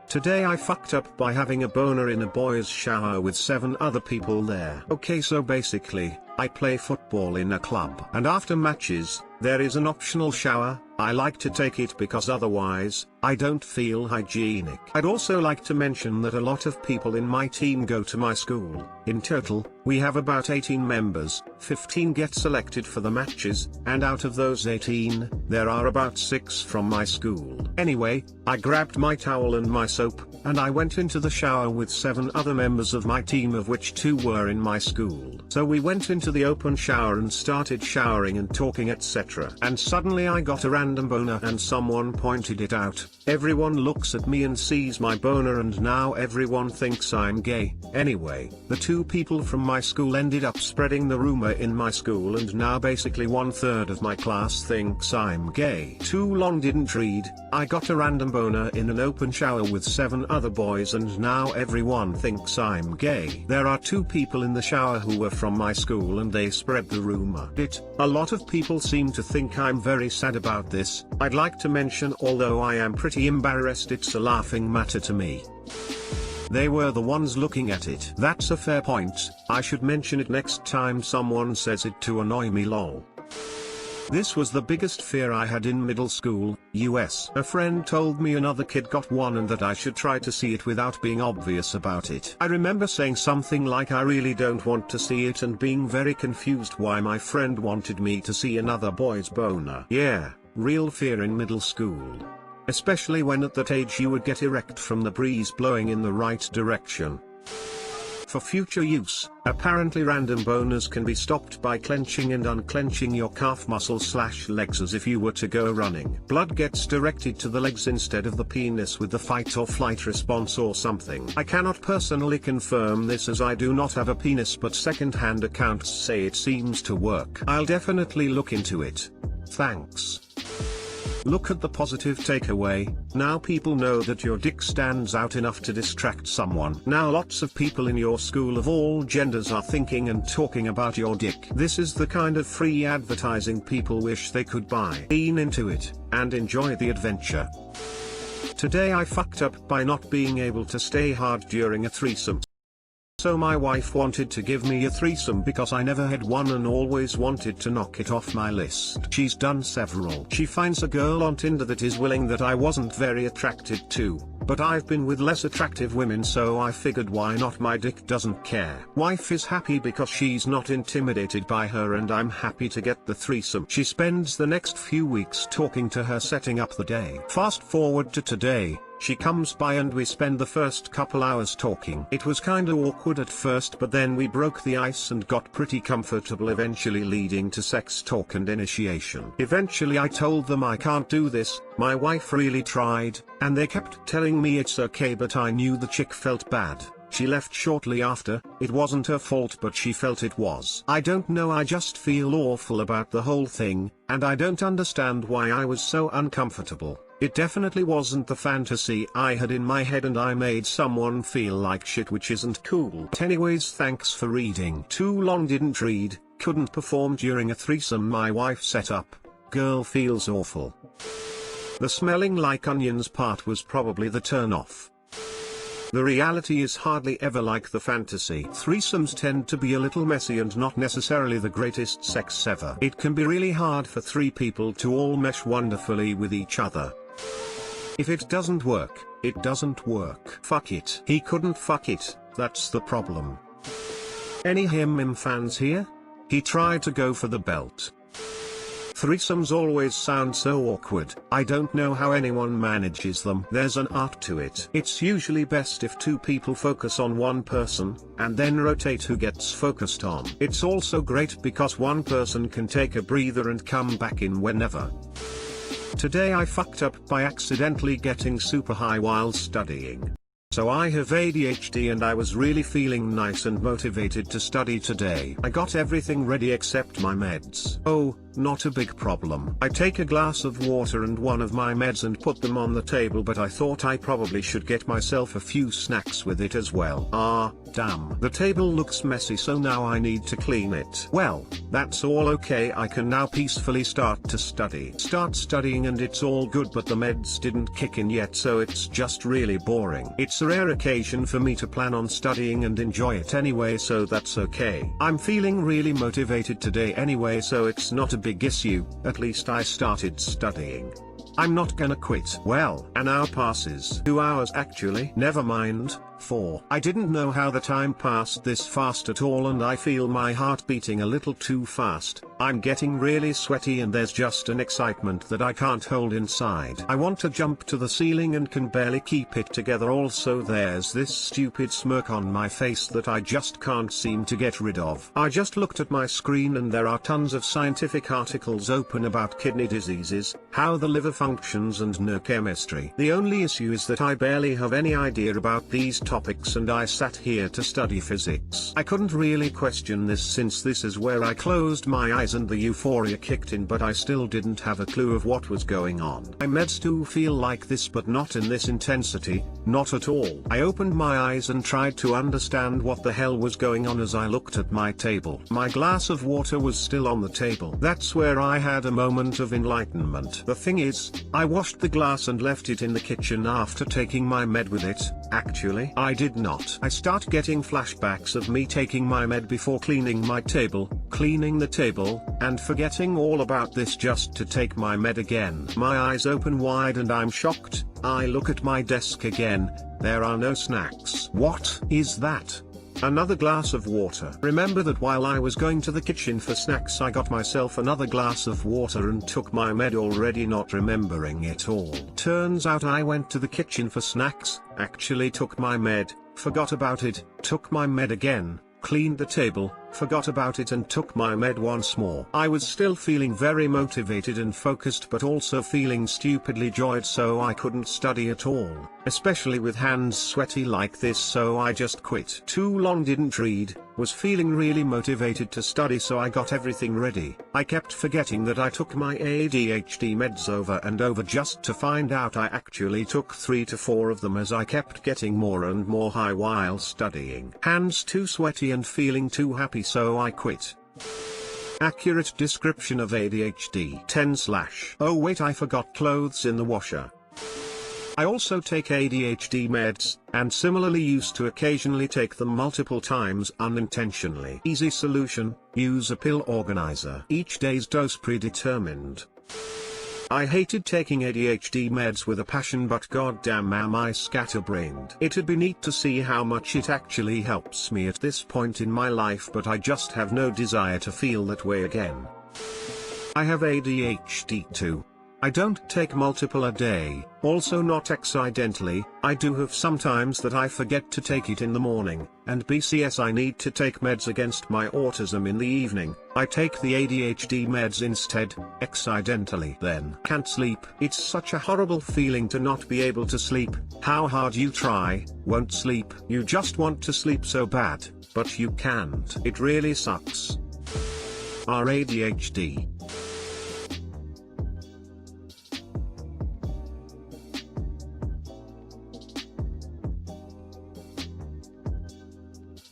Today I fucked up by having a boner in a boys' shower with 7 other people there. Okay, so basically, I play football in a club. And after matches, there is an optional shower. I like to take it because otherwise, I don't feel hygienic. I'd also like to mention that a lot of people in my team go to my school. In total, we have about 18 members, 15 get selected for the matches, and out of those 18, there are about 6 from my school. Anyway, I grabbed my towel and my soap, and I went into the shower with 7 other members of my team, of which 2 were in my school. So we went into the open shower and started showering and talking, etc. And suddenly I got a random boner and someone pointed it out. Everyone looks at me and sees my boner, and now everyone thinks I'm gay. Anyway, the 2 people from my school ended up spreading the rumor in my school, and now basically 1/3 of my class thinks I'm gay. Too long didn't read. I got a random boner in an open shower with 7 other boys, and now everyone thinks I'm gay. There are 2 people in the shower who were from my school, and they spread the rumor. A lot of people seem to think I'm very sad about this. I'd like to mention, although I am pretty embarrassed, it's a laughing matter to me. They were the ones looking at it. That's a fair point. I should mention it next time someone says it to annoy me, lol. This was the biggest fear I had in middle school, US. A friend told me another kid got one and that I should try to see it without being obvious about it. I remember saying something like I really don't want to see it, and being very confused why my friend wanted me to see another boy's boner. Yeah, real fear in middle school. Especially when at that age you would get erect from the breeze blowing in the right direction. For future use, apparently random boners can be stopped by clenching and unclenching your calf muscle/legs as if you were to go running. Blood gets directed to the legs instead of the penis with the fight or flight response or something. I cannot personally confirm this as I do not have a penis, but second-hand accounts say it seems to work. I'll definitely look into it. Thanks. Look at the positive takeaway. Now people know that your dick stands out enough to distract someone. Now lots of people in your school of all genders are thinking and talking about your dick. This is the kind of free advertising people wish they could buy. Lean into it, and enjoy the adventure. Today I fucked up by not being able to stay hard during a threesome. So my wife wanted to give me a threesome because I never had one and always wanted to knock it off my list. She's done several. She finds a girl on Tinder that is willing that I wasn't very attracted to, but I've been with less attractive women, so I figured why not, my dick doesn't care. Wife is happy because she's not intimidated by her, and I'm happy to get the threesome. She spends the next few weeks talking to her, setting up the day. Fast forward to today. She comes by and we spend the first couple hours talking. It was kinda awkward at first, but then we broke the ice and got pretty comfortable, eventually leading to sex talk and initiation. Eventually I told them I can't do this, my wife really tried, and they kept telling me it's okay, but I knew the chick felt bad. She left shortly after. It wasn't her fault, but she felt it was. I don't know, I just feel awful about the whole thing, and I don't understand why I was so uncomfortable. It definitely wasn't the fantasy I had in my head, and I made someone feel like shit, which isn't cool. Anyways, thanks for reading. Too long didn't read. Couldn't perform during a threesome my wife set up. Girl feels awful. The smelling like onions part was probably the turn off. The reality is hardly ever like the fantasy. Threesomes tend to be a little messy and not necessarily the greatest sex ever. It can be really hard for 3 people to all mesh wonderfully with each other. If it doesn't work, it doesn't work. Fuck it. He couldn't fuck it, that's the problem. Any him fans here? He tried to go for the belt. Threesomes always sound so awkward. I don't know how anyone manages them. There's an art to it. It's usually best if 2 people focus on one person, and then rotate who gets focused on. It's also great because one person can take a breather and come back in whenever. Today I fucked up by accidentally getting super high while studying. So I have ADHD and I was really feeling nice and motivated to study today. I got everything ready except my meds. Oh, not a big problem. I take a glass of water and one of my meds and put them on the table, but I thought I probably should get myself a few snacks with it as well. Ah, damn. The table looks messy, so now I need to clean it. Well, that's all okay. I can now peacefully start to study. Start studying and it's all good, but the meds didn't kick in yet, so it's just really boring. It's a rare occasion for me to plan on studying and enjoy it anyway, so that's okay. I'm feeling really motivated today anyway, so it's not a big issue. At least I started studying. I'm not gonna quit. Well, an hour passes. 2 hours actually. Never mind. 4. I didn't know how the time passed this fast at all, and I feel my heart beating a little too fast. I'm getting really sweaty and there's just an excitement that I can't hold inside. I want to jump to the ceiling and can barely keep it together. Also, there's this stupid smirk on my face that I just can't seem to get rid of. I just looked at my screen and there are tons of scientific articles open about kidney diseases, how the liver functions and neurochemistry. The only issue is that I barely have any idea about these topics, and I sat here to study physics. I couldn't really question this since this is where I closed my eyes and the euphoria kicked in, but I still didn't have a clue of what was going on. My meds do feel like this, but not in this intensity, not at all. I opened my eyes and tried to understand what the hell was going on as I looked at my table. My glass of water was still on the table. That's where I had a moment of enlightenment. The thing is, I washed the glass and left it in the kitchen after taking my med with it. Actually, I did not. I start getting flashbacks of me taking my med before cleaning my table, cleaning the table, and forgetting all about this just to take my med again. My eyes open wide and I'm shocked. I look at my desk again. There are no snacks. What is that? Another glass of water. Remember that while I was going to the kitchen for snacks, I got myself another glass of water and took my med, already not remembering it all. Turns out I went to the kitchen for snacks, actually took my med, forgot about it, took my med again, cleaned the table, forgot about it and took my med once more. I was still feeling very motivated and focused, but also feeling stupidly joyed, so I couldn't study at all, especially with hands sweaty like this, so I just quit. Too long didn't read, was feeling really motivated to study, so I got everything ready. I kept forgetting that I took my ADHD meds over and over just to find out I actually took 3 to 4 of them, as I kept getting more and more high while studying. Hands too sweaty and feeling too happy, so I quit. Accurate description of ADHD. 10/. Oh wait, I forgot clothes in the washer. I also take ADHD meds, and similarly used to occasionally take them multiple times unintentionally. Easy solution: use a pill organizer. Each day's dose predetermined. I hated taking ADHD meds with a passion, but goddamn am I scatterbrained. It'd be neat to see how much it actually helps me at this point in my life, but I just have no desire to feel that way again. I have ADHD too. I don't take multiple a day, also not accidentally. I do have sometimes that I forget to take it in the morning, and BCS I need to take meds against my autism in the evening. I take the ADHD meds instead, accidentally, then can't sleep. It's such a horrible feeling to not be able to sleep. How hard you try, won't sleep. You just want to sleep so bad, but you can't. It really sucks. Our ADHD.